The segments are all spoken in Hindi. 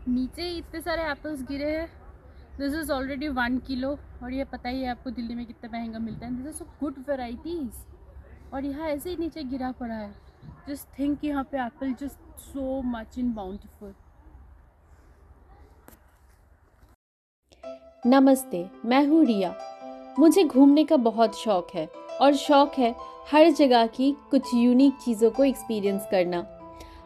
नीचे इतने सारे एप्पल्स गिरे हैं। दिस इज़ ऑलरेडी 1 किलो, और ये पता ही है आपको दिल्ली में कितना महंगा मिलता है। This is so good varieties, और यहाँ ऐसे ही नीचे गिरा पड़ा है। जस्ट थिंक यहाँ पे Apple just so much in bountiful. नमस्ते, मैं हूँ रिया। मुझे घूमने का बहुत शौक है, और शौक है हर जगह की कुछ यूनिक चीज़ों को एक्सपीरियंस करना।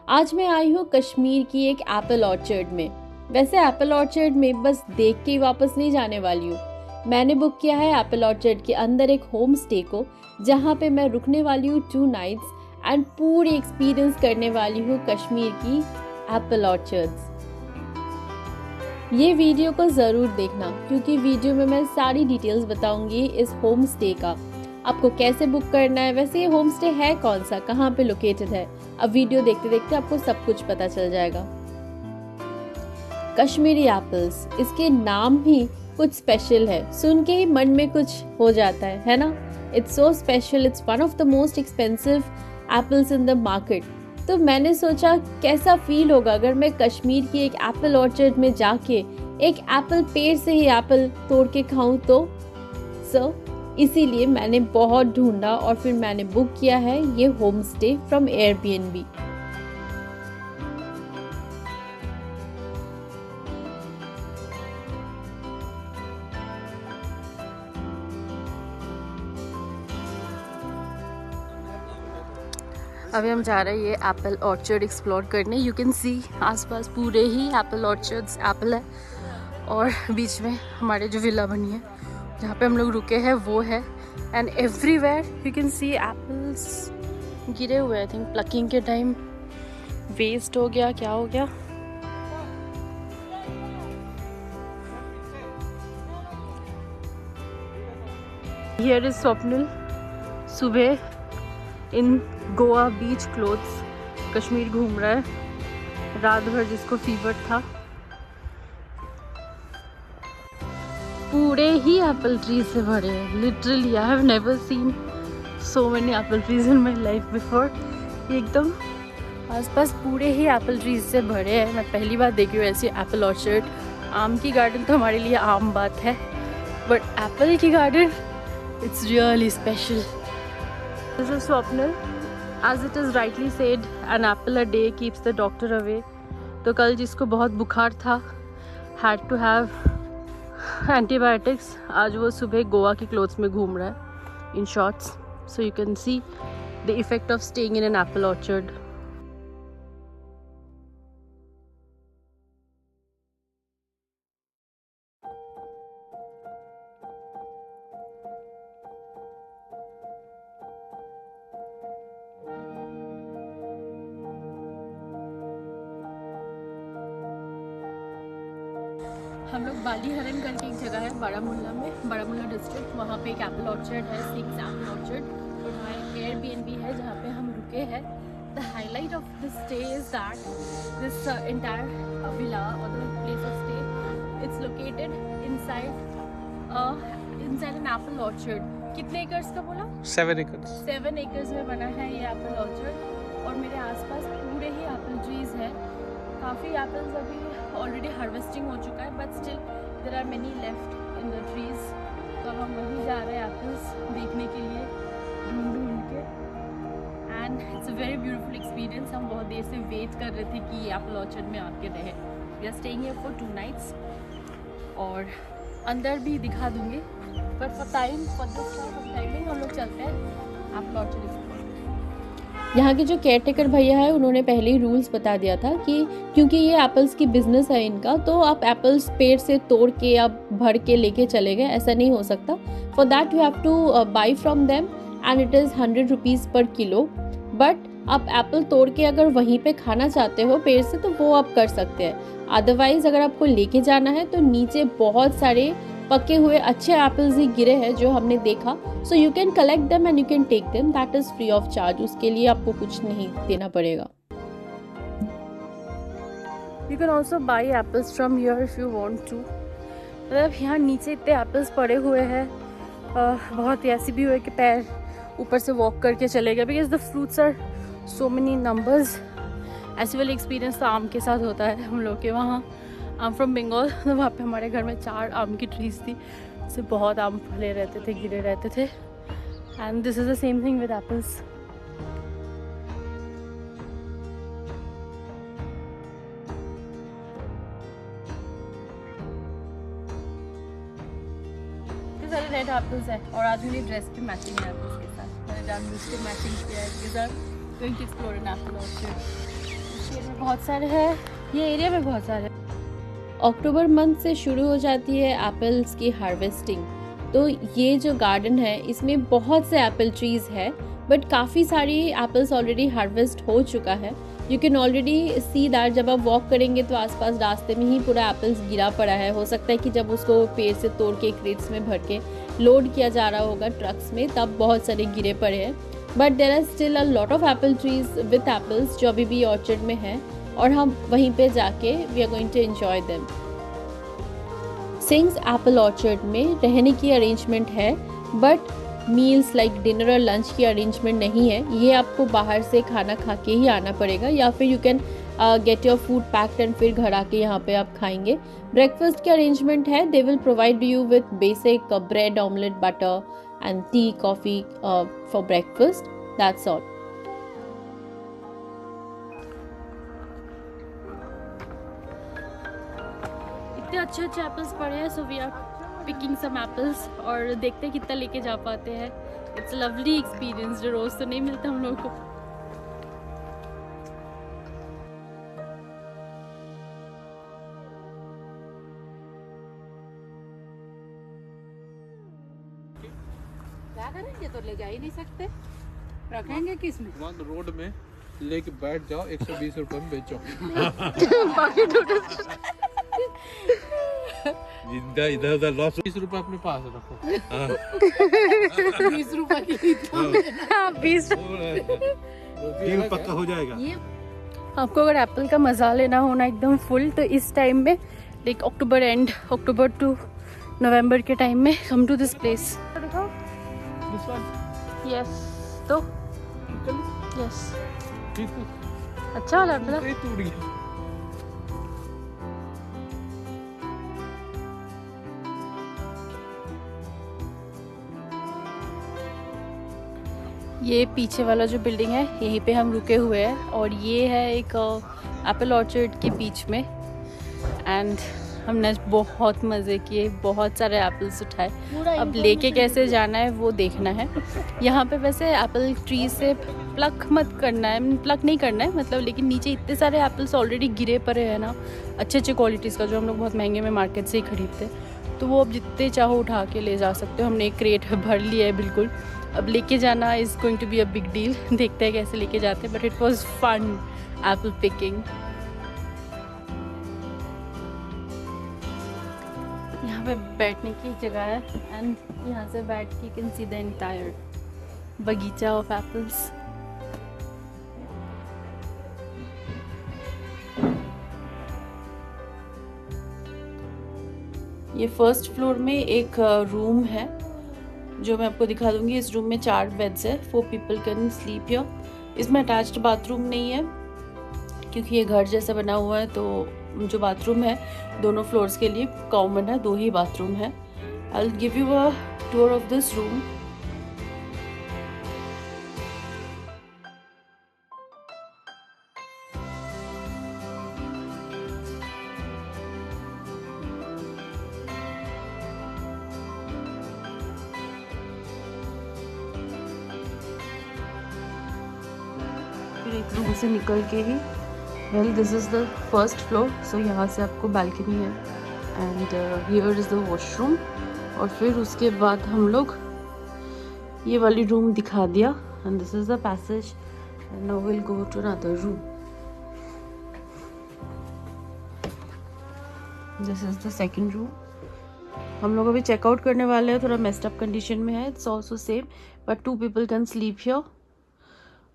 आज मैं आई हूँ कश्मीर की एक एप्पल ऑर्चर्ड में। वैसे एप्पल ऑर्चर्ड में बस देख के ही वापस नहीं जाने वाली हूँ। मैंने बुक किया है एप्पल ऑर्चर्ड के अंदर एक होम स्टे को, जहाँ पे मैं रुकने वाली हूँ 2 नाइट्स एंड पूरी एक्सपीरियंस करने वाली हूँ कश्मीर की एप्पल ऑर्चर्ड्स। ये वीडियो को ज़रूर देखना, क्योंकि वीडियो में मैं सारी डिटेल्स बताऊंगी इस होम स्टे का, आपको कैसे बुक करना है। वैसे ये होम स्टे है कौन सा, कहाँ पे लोकेटेड है, अब वीडियो देखते देखते आपको सब कुछ पता चल जाएगा। कश्मीरी एप्पल्स, इसके नाम ही कुछ स्पेशल है, सुन के ही मन में कुछ हो जाता है ना। It's so special, it's one of the most expensive apples in the market. तो मैंने सोचा कैसा फील होगा अगर मैं कश्मीर की एक एप्पल ऑर्चर्ड में जाके एक एप्पल पेड़ से ही एप्पल तोड़ के खाऊं तो। इसीलिए मैंने बहुत ढूंढा और फिर मैंने बुक किया है ये होम स्टे फ्रॉम एयरबीएनबी। अभी हम जा रहे हैं ये एप्पल ऑर्चर्ड एक्सप्लोर करने। यू कैन सी आसपास पूरे ही एप्पल ऑर्चर्ड्स एप्पल है, और बीच में हमारे जो विला बनी है जहाँ पे हम लोग रुके हैं वो है। And everywhere you can see apples गिरे हुए। आई थिंक प्लकिंग के टाइम वेस्ट हो गया, क्या हो गया। हियर इज स्वप्निल सुबह इन गोवा बीच क्लोथ्स, कश्मीर घूम रहा है रात भर, जिसको फीवर था। पूरे ही एप्पल ट्री से भरे हैं, literally I have never seen so many Apple trees in my life before. एकदम आसपास पूरे ही एप्पल ट्रीज से भरे हैं। मैं पहली बार देखी हूँ ऐसी एप्पल ऑर्चर्ड। आम की गार्डन तो हमारे लिए आम बात है, बट एप्पल की garden it's really special. This is Swapnil. As it is rightly said, an apple a day keeps the doctor away. तो कल जिसको बहुत बुखार था, had to have antibiotics, आज वो सुबह गोवा की क्लोथ्स में घूम रहा है in shorts. So you can see the effect of staying in an apple orchard. हम लोग बाली हरन करके एक जगह है बारामुल्ला में, बारामुल्ला डिस्ट्रिक्ट, वहाँ पे एक एप्पल ऑर्चर्ड है, 6 एप्पल ऑर्चर्ड, और वहाँ एयरबीएनबी है जहाँ पे हम रुके हैं। The highlight of the stay is that this entire villa और the place of stay it's located inside an apple orchard. कितने एकर्स का बोला? 7 एकर्स। 7 एकर्स में बना है ये एप्पल ऑर्चर्ड, और मेरे आसपास पूरे ही एप्पल ट्रीज हैं। काफ़ी एप्पल्स अभी ऑलरेडी हार्वेस्टिंग हो चुका है, but still there are many left in the trees. तो हम वहीं जा रहे हैं एप्पल्स देखने के लिए, ढूंढ ढूंढ के। And it's a very beautiful experience. हम बहुत देर से वेट कर रहे थे कि एप्पल ऑर्चर्ड में आके रहे। We are staying here for 2 nights, और अंदर भी दिखा दूँगी, बट फॉर टाइमिंग हम लोग चलते हैं एप्पल ऑर्चर्ड। यहाँ के जो केयरटेकर भैया है उन्होंने पहले ही रूल्स बता दिया था कि क्योंकि ये एप्पल्स की बिजनेस है इनका, तो आप एप्पल्स पेड़ से तोड़ के आप भर के लेके चले गए, ऐसा नहीं हो सकता। For that you have two by from them and it is 100 rupees पर किलो। बट आप एप्पल तोड़ के अगर वहीं पे खाना चाहते हो पेड़ से, तो वो आप कर सकते हैं। अदरवाइज़ अगर आपको लेके जाना है तो नीचे बहुत सारे पके हुए अच्छे एप्पल्स ही गिरे हैं जो हमने देखा। So you can collect them and you can take them, that is free of charge. उसके लिए आपको कुछ नहीं देना पड़ेगा। You can also buy apples from here if you want to. मतलब यहाँ नीचे इतने एप्पल्स पड़े हुए हैं, बहुत ही ऐसी भी हुए कि पैर ऊपर से वॉक करके चले गए, because the fruits are so many numbers. ऐसी वाली एक्सपीरियंस तो आम के साथ होता है हम लोग के वहाँ। आई एम फ्रॉम बंगाल, तो वहाँ पे हमारे घर में 4 आम की ट्रीज थी, उससे बहुत आम फले रहते थे, गिरे रहते थे। And this is the same thing with apples. सारे रेड एप्पल्स है और आज मेरी ड्रेस भी मैचिंग है एप्पल्स के साथ। मैंने जानबूझ के मैचिंग किया है इसके साथ। Going to explore an apple orchard. ये में बहुत सारे हैं, ये एरिया में बहुत सारे। अक्टूबर मंथ से शुरू हो जाती है एप्पल्स की हार्वेस्टिंग। तो ये जो गार्डन है इसमें बहुत से एप्पल ट्रीज है, बट काफ़ी सारी एप्पल्स ऑलरेडी हार्वेस्ट हो चुका है। You can already see that. जब आप वॉक करेंगे तो आसपास रास्ते में ही पूरा एप्पल्स गिरा पड़ा है। हो सकता है कि जब उसको पेड़ से तोड़ के क्रेट्स में भर के लोड किया जा रहा होगा ट्रक्स में, तब बहुत सारे गिरे पड़े हैं। But there are still a lot of apple trees with apples जो अभी भी ऑर्चर्ड में है, और हम वहीं पे जाके we are going to enjoy them. Since apple orchard में रहने की अरेंजमेंट है, बट मील्स लाइक डिनर और लंच की अरेंजमेंट नहीं है। ये आपको बाहर से खाना खा के ही आना पड़ेगा, या फिर you can get your food packed and फिर घर आके यहाँ पे आप खाएंगे। ब्रेकफास्ट की अरेंजमेंट है। They will provide you with basic bread, omelette, butter and tea, coffee for breakfast. That's all. इतने अच्छे अच्छे एप्पल्स पड़े हैं, so we are picking some apples और देखते हैं कितना लेके जा पाते हैं। इट्स लवली एक्सपीरियंस जो रोज़ तो नहीं मिलता हम लोग को। क्या करेंगे, तो ले जा ही नहीं सकते, रखेंगे किस में? वहाँ रोड में लेके बैठ जाओ, 120 रुपए में बेचो। इधर उधर लॉस। 20 रुपए अपने पास रखो। 20 रुपए की 20 डील पक्का हो जाएगा। आपको अगर एप्पल का मज़ा लेना होना एकदम फुल, तो इस टाइम में like October end, October to November के टाइम में कम टू दिस प्लेस। दिखाओ। यस, तो यस, अच्छा वाला एप्पल है। टूट गया। ये पीछे वाला जो बिल्डिंग है, यहीं पे हम रुके हुए हैं, और ये है एक एप्पल ऑर्चर्ड के बीच में। एंड हमने बहुत मज़े किए, बहुत सारे एप्पल्स उठाए। अब लेके कैसे जाना है वो देखना है। यहाँ पे वैसे एप्पल ट्री से प्लक मत करना है, प्लक नहीं करना है मतलब, लेकिन नीचे इतने सारे एप्पल्स ऑलरेडी गिरे पड़े हैं ना, अच्छे अच्छे क्वालिटीज़ का, जो हम लोग बहुत महंगे में मार्केट से ही खरीदते हैं। तो वो अब जितने चाहो उठा के ले जा सकते हो। हमने एक क्रेट भर लिया है बिल्कुल। अब लेके जाना is going to be a big deal. देखते हैं कैसे लेके जाते हैं, but it was fun apple picking. यहाँ पे बैठने की जगह है, एंड यहाँ से बैठ के you can see the entire बगीचा ऑफ एप्पल्स। ये फर्स्ट फ्लोर में एक रूम है जो मैं आपको दिखा दूंगी। इस रूम में 4 बेड्स है, 4 पीपल कैन स्लीप हियर। इसमें अटैच्ड बाथरूम नहीं है क्योंकि ये घर जैसा बना हुआ है, तो जो बाथरूम है दोनों फ्लोर्स के लिए कॉमन है, 2 ही बाथरूम है। I will give you a tour of this room. एक रूम से निकल के ही, well this is the first floor, so यहाँ से आपको बालकनी है, and here is the washroom. और फिर उसके बाद हम लोग ये वाली रूम दिखा दिया, and this is the passage, and now will go to another room. This is the second room. हम लोग अभी चेकआउट करने वाले हैं, थोड़ा मेस्ड अप कंडीशन में है। It's also same, but 2 people can sleep here.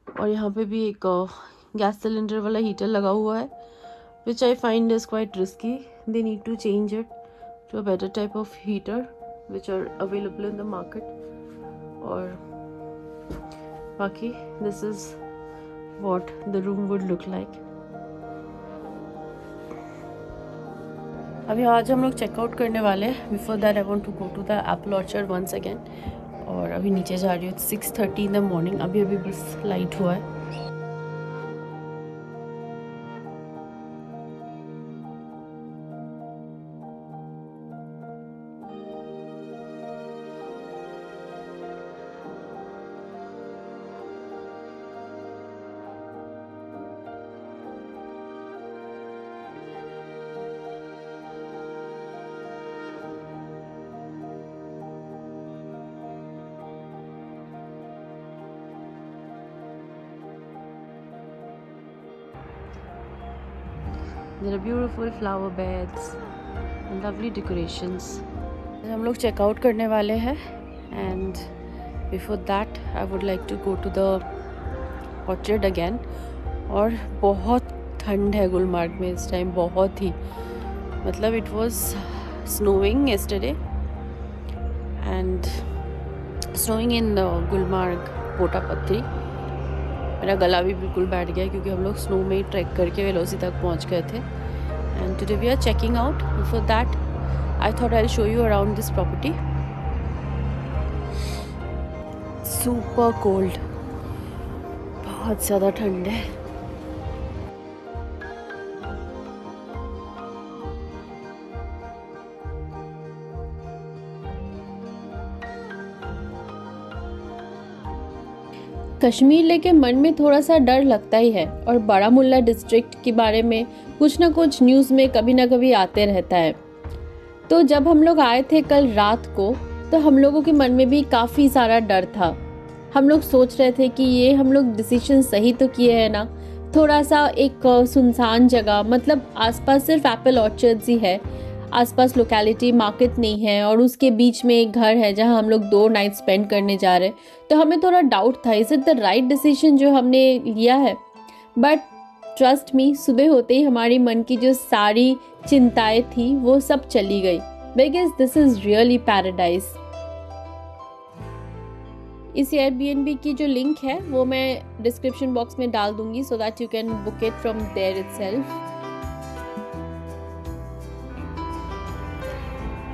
और यहाँ पे भी एक गैस सिलेंडर वाला हीटर लगा हुआ है, which I find is quite risky. They need to change it to a better type of heater which are available in the market. और बाकी this is what the room would look like. अभी आज हम लोग चेकआउट करने वाले हैं। Before that I want to go to the apple orchard once again. और अभी नीचे जा रही हूँ। 6:30 इन द मॉर्निंग। अभी बस लाइट हुआ है। There are beautiful flower beds and lovely decorations. हम लोग चेकआउट करने वाले हैं and before that I would like to go to the orchard again. और बहुत ठंड है गुलमार्ग में इस टाइम, बहुत ही, मतलब it was snowing yesterday and snowing in Gulmarg कोटापत्री। मेरा गला भी बिल्कुल बैठ गया क्योंकि हम लोग स्नो में ही ट्रैक करके वेलोसी तक पहुंच गए थे। And today we are checking out. Before that I thought I will show you around this property. Super cold, बहुत ज़्यादा ठंड है। कश्मीर लेके मन में थोड़ा सा डर लगता ही है और बारामुल्ला डिस्ट्रिक्ट के बारे में कुछ ना कुछ न्यूज़ में कभी ना कभी आते रहता है। तो जब हम लोग आए थे कल रात को तो हम लोगों के मन में भी काफ़ी सारा डर था। हम लोग सोच रहे थे कि ये हम लोग डिसीजन सही तो किए हैं ना। थोड़ा सा एक सुनसान जगह, मतलब आसपास सिर्फ एप्पल ऑर्चर्ड्स ही है, आसपास लोकेलिटी मार्केट नहीं है और उसके बीच में एक घर है जहां हम लोग 2 नाइट स्पेंड करने जा रहे हैं। तो हमें थोड़ा डाउट था, is it the right decision जो हमने लिया है। बट ट्रस्ट मी, सुबह होते ही हमारी मन की जो सारी चिंताएं थी वो सब चली गई, because this is really paradise. इस एयरबीएनबी की जो लिंक है वो मैं डिस्क्रिप्शन बॉक्स में डाल दूंगी so that you can book it from there itself.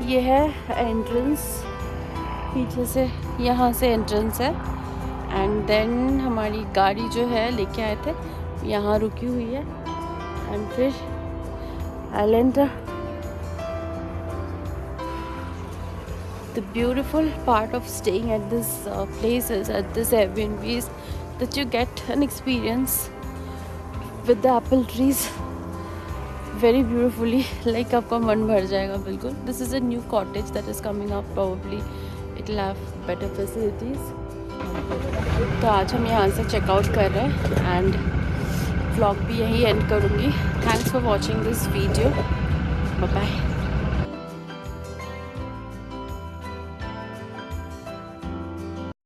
ये है एंट्रेंस, पीछे से यहाँ से एंट्रेंस है। एंड देन हमारी गाड़ी जो है लेके आए थे यहाँ रुकी हुई है। एंड फिर I enter the beautiful part of staying at this places, at this Airbnb is that you get an experience with the apple trees very beautifully, like आपका मन भर जाएगा बिल्कुल। This is a new cottage that is coming up, probably it will have better facilities। तो आज हम यहाँ से चेकआउट कर रहे हैं एंड व्लॉग भी यही एंड करूँगी। Thanks for watching this video, bye bye.